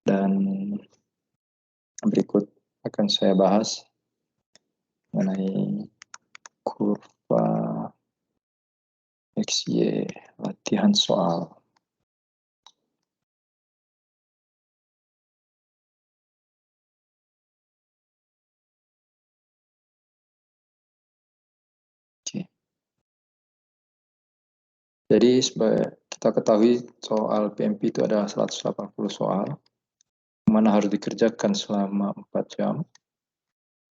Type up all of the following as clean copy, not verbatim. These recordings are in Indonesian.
dan berikut akan saya bahas mengenai kurva XY latihan soal. Oke. Jadi kita ketahui soal PMP itu adalah 180 soal, mana harus dikerjakan selama 4 jam.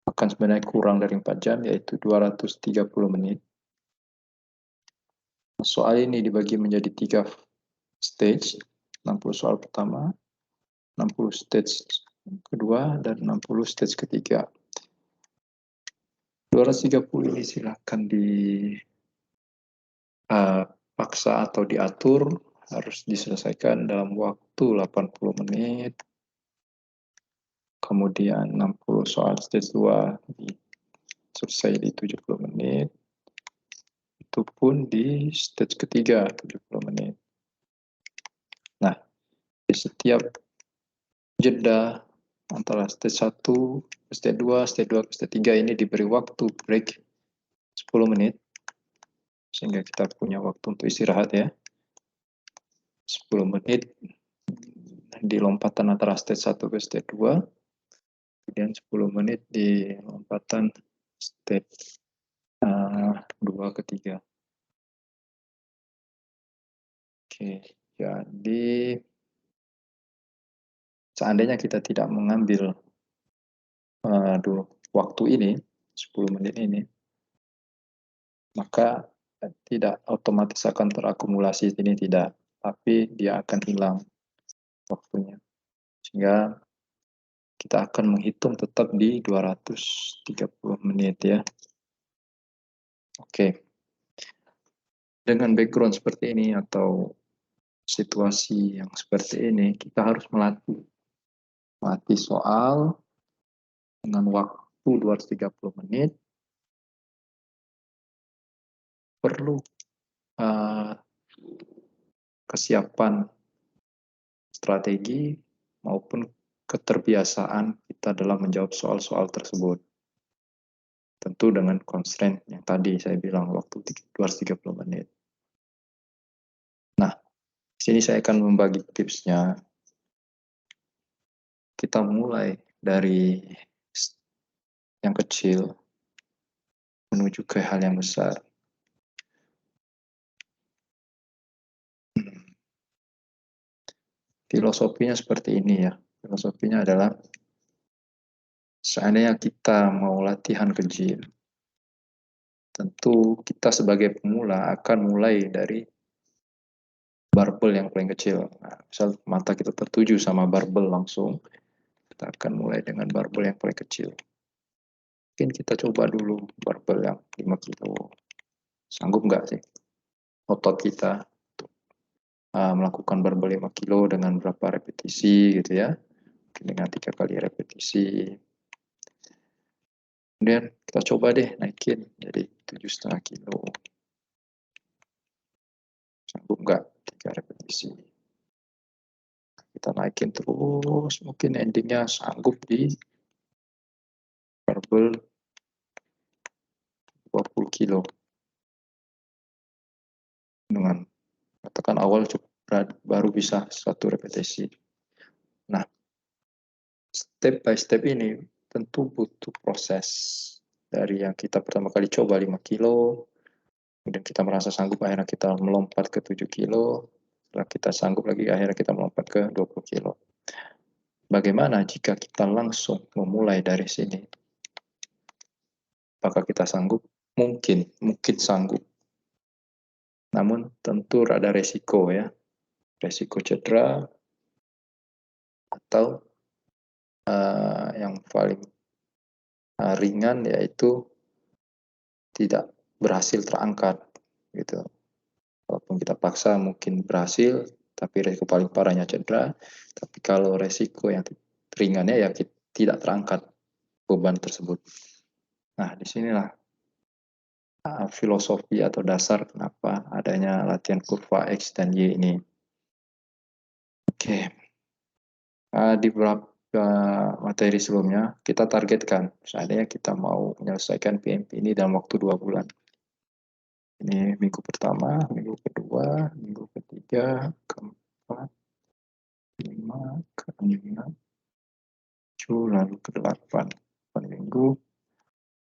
Akan sebenarnya kurang dari 4 jam, yaitu 230 menit. Soal ini dibagi menjadi 3 stage, 60 soal pertama, 60 stage kedua, dan 60 stage ketiga. 230 ini silakan dipaksa atau diatur, harus diselesaikan dalam waktu 80 menit. Kemudian 60 soal stage 2 selesai di 70 menit. Itu pun di stage ketiga 70 menit. Nah, di setiap jeda antara stage 1, stage 2, stage 2, stage 3 ini diberi waktu break 10 menit. Sehingga kita punya waktu untuk istirahat ya. 10 menit di lompatan antara stage 1 ke stage 2. Kemudian 10 menit di lompatan stage 2 ke 3. Oke, jadi seandainya kita tidak mengambil waktu ini, 10 menit ini, maka tidak otomatis akan terakumulasi ini, tidak, tapi dia akan hilang waktunya. Sehingga kita akan menghitung tetap di 230 menit ya. Oke. Dengan background seperti ini atau situasi yang seperti ini, kita harus melatih soal dengan waktu 230 menit. Perlu kesiapan strategi maupun keterbiasaan kita dalam menjawab soal-soal tersebut. Tentu dengan constraint yang tadi saya bilang, waktu 230 menit. Nah, di sini saya akan membagi tipsnya. Kita mulai dari yang kecil menuju ke hal yang besar. Filosofinya seperti ini ya. Filosofinya adalah seandainya kita mau latihan ke gym, tentu kita sebagai pemula akan mulai dari barbel yang paling kecil. Nah, misal mata kita tertuju sama barbel langsung, kita akan mulai dengan barbel yang paling kecil. Mungkin kita coba dulu barbel yang 5 kilo. Sanggup nggak sih otot kita untuk melakukan barbel 5 kilo dengan berapa repetisi gitu ya. Mungkin dengan 3 kali repetisi. Kemudian kita coba deh naikin jadi 7,5 kilo. Sanggup nggak 3 repetisi? Kita naikin terus, mungkin endingnya sanggup di barbel 20 kilo. Dengan katakan awal cukup berat, baru bisa 1 repetisi. Nah, step by step ini tentu butuh proses. Dari yang kita pertama kali coba 5 kilo, kemudian kita merasa sanggup, akhirnya kita melompat ke 7 kilo, setelah kita sanggup lagi, akhirnya kita melompat ke 20 kilo. Bagaimana jika kita langsung memulai dari sini? Apakah kita sanggup? Mungkin sanggup. Namun tentu ada resiko ya. Resiko cedera, atau yang paling ringan yaitu tidak berhasil terangkat gitu. Walaupun kita paksa mungkin berhasil, tapi resiko paling parahnya cedera. Tapi kalau resiko yang ringannya ya tidak terangkat beban tersebut. Nah, disinilah filosofi atau dasar kenapa adanya latihan kurva X dan Y ini. Oke. Di beberapa materi sebelumnya, kita targetkan, seandainya kita mau menyelesaikan PMP ini dalam waktu 2 bulan. Ini minggu pertama, minggu kedua, minggu ketiga, keempat, lima, keenam, tujuh, lalu ke-8. 8 minggu.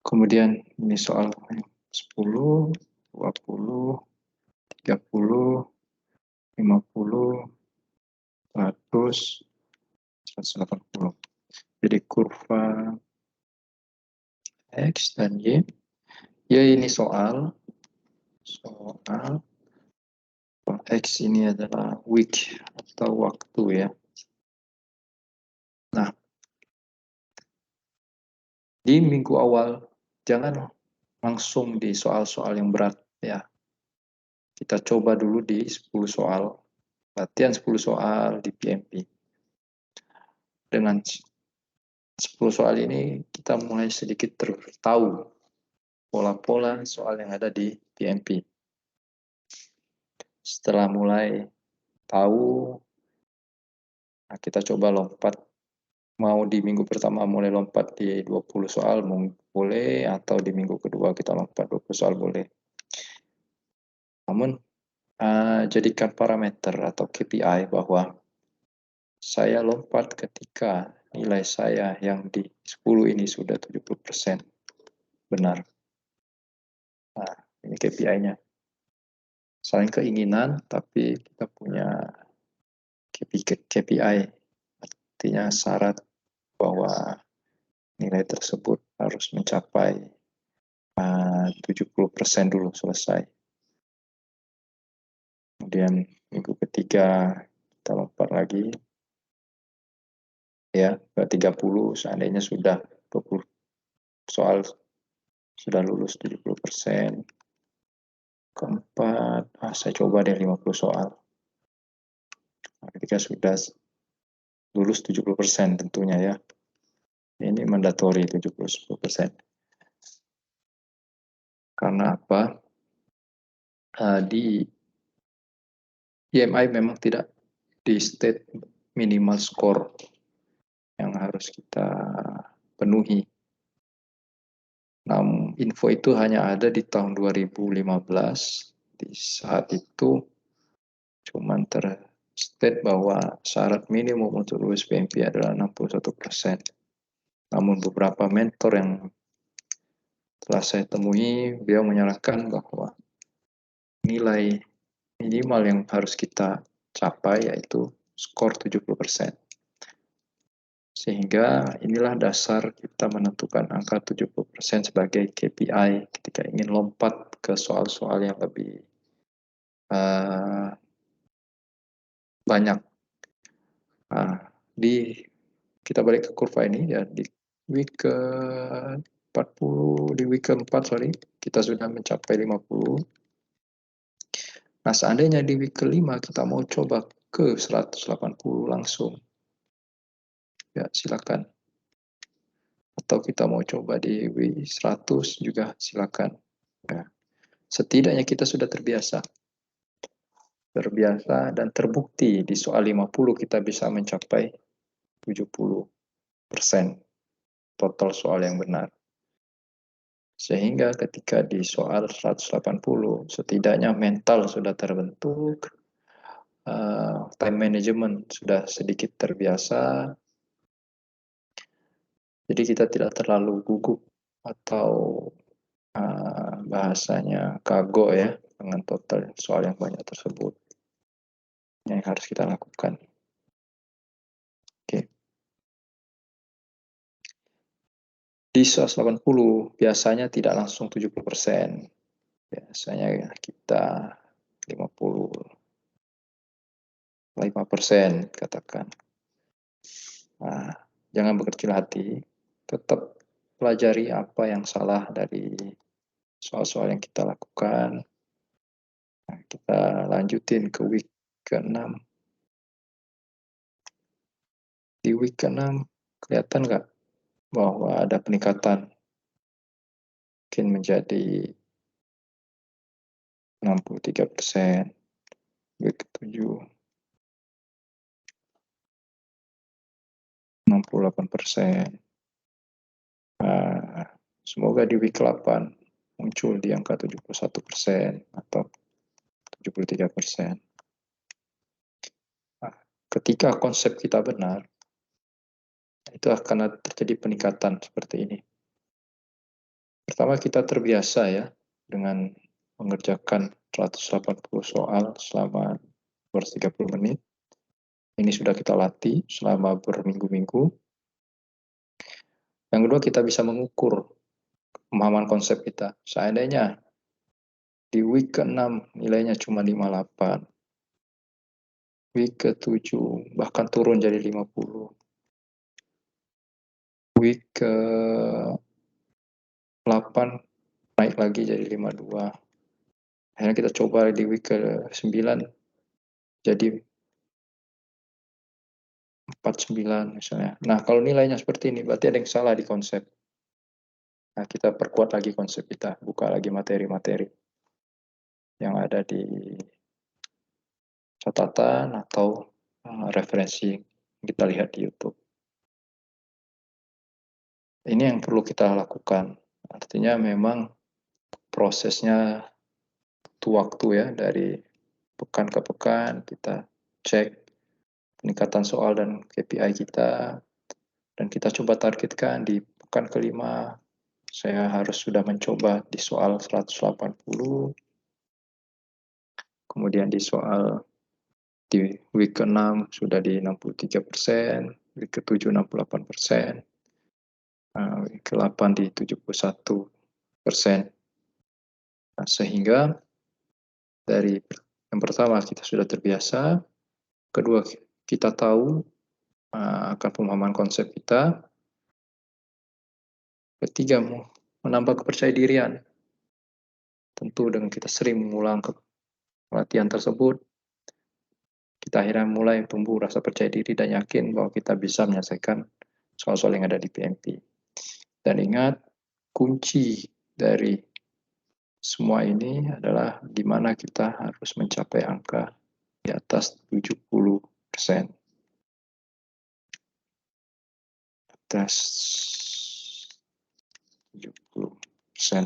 Kemudian ini soal 10, 20, 30, 50, 100, 180. Jadi kurva X dan Y. Ya ini soal X ini adalah week atau waktu ya. Nah, di minggu awal jangan langsung di soal-soal yang berat ya. Kita coba dulu di 10 soal, latihan 10 soal di PMP. Dengan 10 soal ini kita mulai sedikit tahu pola-pola soal yang ada di PMP. Setelah mulai tahu, nah kita coba lompat. Mau di minggu pertama mulai lompat di 20 soal boleh, atau di minggu kedua kita lompat 20 soal boleh. Namun jadikan parameter atau KPI bahwa saya lompat ketika nilai saya yang di 10 ini sudah 70% benar. Nah, ini KPI-nya. Selain keinginan, tapi kita punya KPI, artinya syarat bahwa nilai tersebut harus mencapai 70% dulu selesai. Kemudian minggu ketiga kita lompat lagi ya ke 30, seandainya sudah 20 soal sudah lulus 70%. Keempat, saya coba deh 50 soal. Nah, ketika sudah lulus 70% tentunya ya. Ini mandatory 70%. Karena apa? Di IMI memang tidak di state minimal score yang harus kita penuhi. Namun info itu hanya ada di tahun 2015. Di saat itu cuman terstate bahwa syarat minimum untuk lulus PMP adalah 61%. Namun beberapa mentor yang telah saya temui, beliau menyarankan bahwa nilai minimal yang harus kita capai yaitu skor 70%. Sehingga inilah dasar kita menentukan angka 70% sebagai KPI ketika ingin lompat ke soal-soal yang lebih banyak. Kita balik ke kurva ini ya, di week ke 40, di week keempat kita sudah mencapai 50. Nah, seandainya di week kelima kita mau coba ke 180 langsung, ya silakan. Atau kita mau coba di week 100 juga silakan. Ya. Setidaknya kita sudah terbiasa dan terbukti di soal 50 kita bisa mencapai 70% total soal yang benar. Sehingga ketika di soal 180, setidaknya mental sudah terbentuk, time management sudah sedikit terbiasa, jadi kita tidak terlalu gugup atau bahasanya kagok ya dengan total soal yang banyak tersebut. Yang harus kita lakukan. Oke. Di 180 biasanya tidak langsung 70%. Biasanya kita 55% katakan. Nah, jangan berkecil hati, tetap pelajari apa yang salah dari soal-soal yang kita lakukan. Nah, kita lanjutin ke week ke-6. Di week ke-6 kelihatan nggak bahwa ada peningkatan? Mungkin menjadi 63%, week ke-7 78%. Semoga di week 8 muncul di angka 71% atau 73%. Nah, ketika konsep kita benar, itu akan terjadi peningkatan seperti ini. Pertama, kita terbiasa ya dengan mengerjakan 180 soal selama 230 menit. Ini sudah kita latih selama berminggu-minggu. Yang kedua, kita bisa mengukur pemahaman konsep kita. Seandainya di week ke-6 nilainya cuma 58, week ke-7 bahkan turun jadi 50, week ke-8 naik lagi jadi 52. Akhirnya kita coba di week ke-9 jadi 49 misalnya. Nah, kalau nilainya seperti ini, berarti ada yang salah di konsep. Nah, kita perkuat lagi konsep kita, buka lagi materi-materi yang ada di catatan atau referensi yang kita lihat di YouTube. Ini yang perlu kita lakukan. Artinya memang prosesnya butuh waktu ya, dari pekan ke pekan kita cek peningkatan soal dan KPI kita, dan kita coba targetkan di pekan kelima saya harus sudah mencoba di soal 180, kemudian di soal di week ke-6 sudah di 63%, week ke-7 68%, week ke-8 di 71%. Nah, sehingga dari yang pertama kita sudah terbiasa, kedua kita tahu akan pemahaman konsep kita, ketiga menambah kepercayaan. Tentu dengan kita sering mengulang latihan tersebut, kita akhirnya mulai tumbuh rasa percaya diri dan yakin bahwa kita bisa menyelesaikan soal-soal yang ada di PMP. Dan ingat, kunci dari semua ini adalah di mana kita harus mencapai angka di atas 70%. Atas 70%.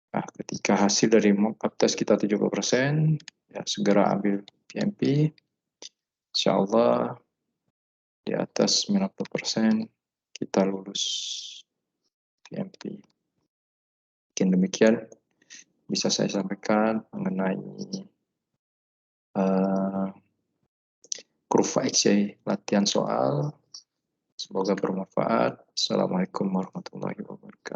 Nah, ketika hasil dari mock up test kita 70%, ya segera ambil PMP. Insya Allah di atas 90% kita lulus PMP. Mungkin demikian bisa saya sampaikan mengenai kurva XY latihan soal. Semoga bermanfaat. Assalamualaikum warahmatullahi wabarakatuh.